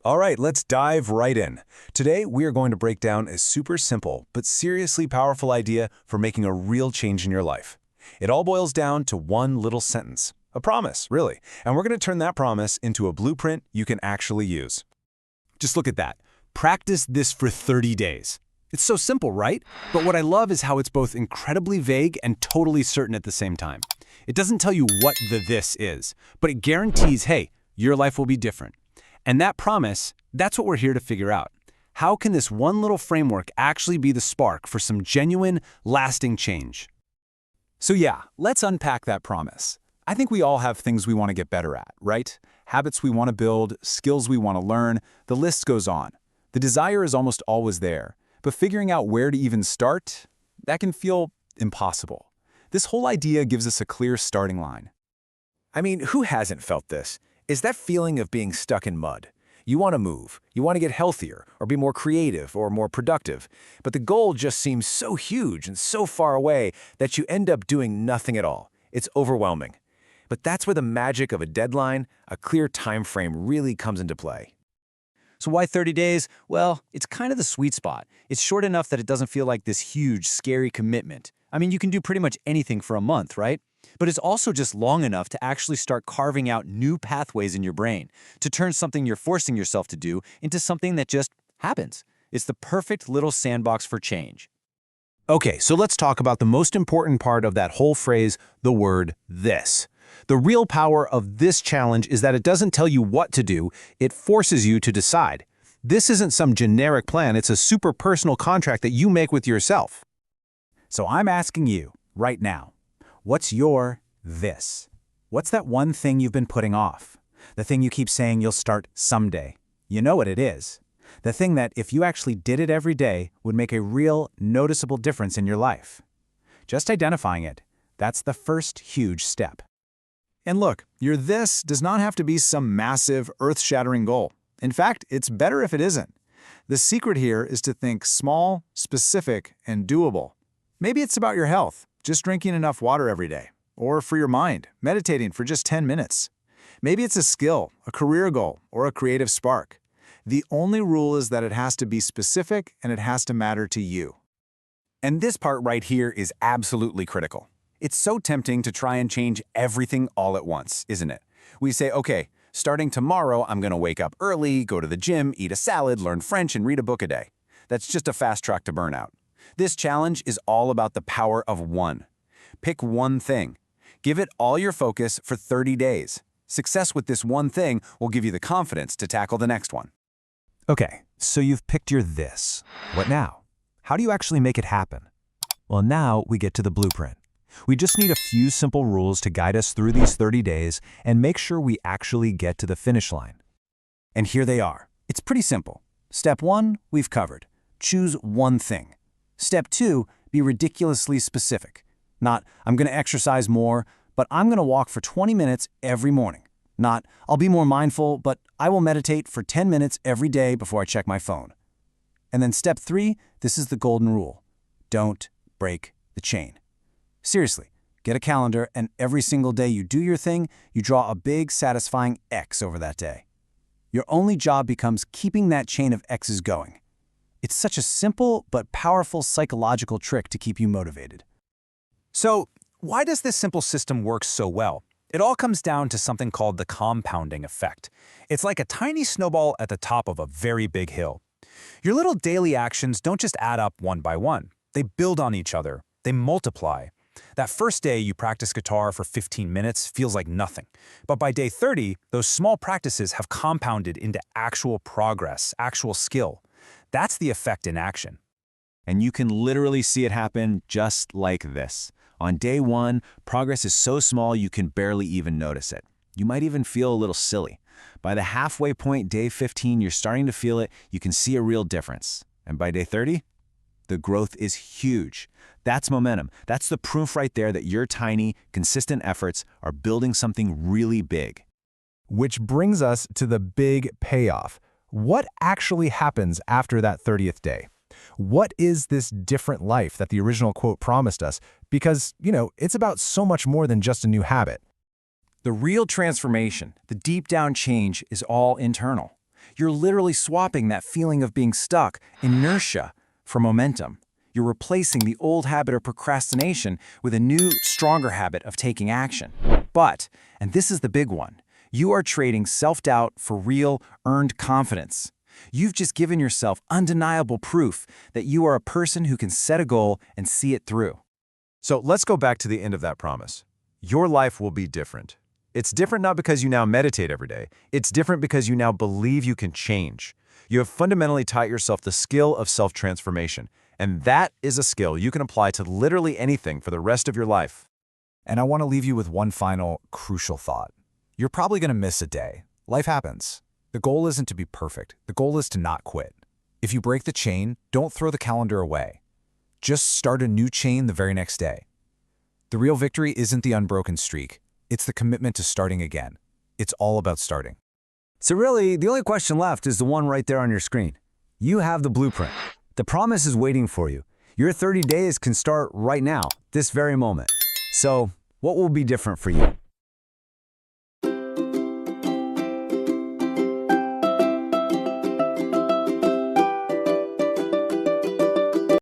All right, let's dive right in. Today, we are going to break down a super simple but seriously powerful idea for making a real change in your life. It all boils down to one little sentence, a promise, really, and we're going to turn that promise into a blueprint you can actually use. Just look at that. Practice this for 30 days. It's so simple, right? But what I love is how it's both incredibly vague and totally certain at the same time. It doesn't tell you what the this is, but it guarantees, hey, your life will be different. And that promise, that's what we're here to figure out. How can this one little framework actually be the spark for some genuine, lasting change? So yeah, let's unpack that promise. I think we all have things we want to get better at, right? Habits we want to build, skills we want to learn, the list goes on. The desire is almost always there, but figuring out where to even start, that can feel impossible. This whole idea gives us a clear starting line. I mean, who hasn't felt this? Is that feeling of being stuck in mud. You want to move, you want to get healthier, or be more creative or more productive, but the goal just seems so huge and so far away that you end up doing nothing at all. It's overwhelming. But that's where the magic of a deadline, a clear time frame really comes into play. So why 30 days? Well, it's kind of the sweet spot. It's short enough that it doesn't feel like this huge, scary commitment. I mean, you can do pretty much anything for a month, right? But it's also just long enough to actually start carving out new pathways in your brain, to turn something you're forcing yourself to do into something that just happens. It's the perfect little sandbox for change. Okay, so let's talk about the most important part of that whole phrase, the word this. The real power of this challenge is that it doesn't tell you what to do, it forces you to decide. This isn't some generic plan, it's a super personal contract that you make with yourself. So I'm asking you, right now, what's your this? What's that one thing you've been putting off? The thing you keep saying you'll start someday. You know what it is. The thing that, if you actually did it every day, would make a real, noticeable difference in your life. Just identifying it, that's the first huge step. And look, your this does not have to be some massive, earth-shattering goal. In fact, it's better if it isn't. The secret here is to think small, specific, and doable. Maybe it's about your health, just drinking enough water every day. Or for your mind, meditating for just 10 minutes. Maybe it's a skill, a career goal, or a creative spark. The only rule is that it has to be specific and it has to matter to you. And this part right here is absolutely critical. It's so tempting to try and change everything all at once, isn't it? We say, okay, starting tomorrow, I'm going to wake up early, go to the gym, eat a salad, learn French, and read a book a day. That's just a fast track to burnout. This challenge is all about the power of one. Pick one thing. Give it all your focus for 30 days. Success with this one thing will give you the confidence to tackle the next one. Okay, so you've picked your this. What now? How do you actually make it happen? Well, now we get to the blueprint. We just need a few simple rules to guide us through these 30 days and make sure we actually get to the finish line. And here they are. It's pretty simple. Step 1, we've covered. Choose one thing. Step 2, be ridiculously specific. Not, I'm going to exercise more, but I'm going to walk for 20 minutes every morning. Not, I'll be more mindful, but I will meditate for 10 minutes every day before I check my phone. And then step 3, this is the golden rule. Don't break the chain. Seriously, get a calendar, and every single day you do your thing, you draw a big, satisfying X over that day. Your only job becomes keeping that chain of X's going. It's such a simple but powerful psychological trick to keep you motivated. So, why does this simple system work so well? It all comes down to something called the compounding effect. It's like a tiny snowball at the top of a very big hill. Your little daily actions don't just add up one by one. They build on each other. They multiply. That first day you practice guitar for 15 minutes feels like nothing. But by day 30, those small practices have compounded into actual progress, actual skill. That's the effect in action. And you can literally see it happen just like this. On day 1, progress is so small you can barely even notice it. You might even feel a little silly. By the halfway point, day 15, you're starting to feel it. You can see a real difference. And by day 30, the growth is huge. That's momentum. That's the proof right there that your tiny, consistent efforts are building something really big. Which brings us to the big payoff. What actually happens after that 30th day? What is this different life that the original quote promised us? Because, it's about so much more than just a new habit. The real transformation, the deep down change, is all internal. You're literally swapping that feeling of being stuck, inertia, for momentum. You're replacing the old habit of procrastination with a new, stronger habit of taking action. But, and this is the big one, you are trading self-doubt for real, earned confidence. You've just given yourself undeniable proof that you are a person who can set a goal and see it through. So let's go back to the end of that promise. Your life will be different. It's different not because you now meditate every day. It's different because you now believe you can change. You have fundamentally taught yourself the skill of self-transformation, and that is a skill you can apply to literally anything for the rest of your life. And I want to leave you with one final, crucial thought. You're probably going to miss a day. Life happens. The goal isn't to be perfect. The goal is to not quit. If you break the chain, don't throw the calendar away. Just start a new chain the very next day. The real victory isn't the unbroken streak. It's the commitment to starting again. It's all about starting. So really, the only question left is the one right there on your screen. You have the blueprint. The promise is waiting for you. Your 30 days can start right now, this very moment. So, what will be different for you?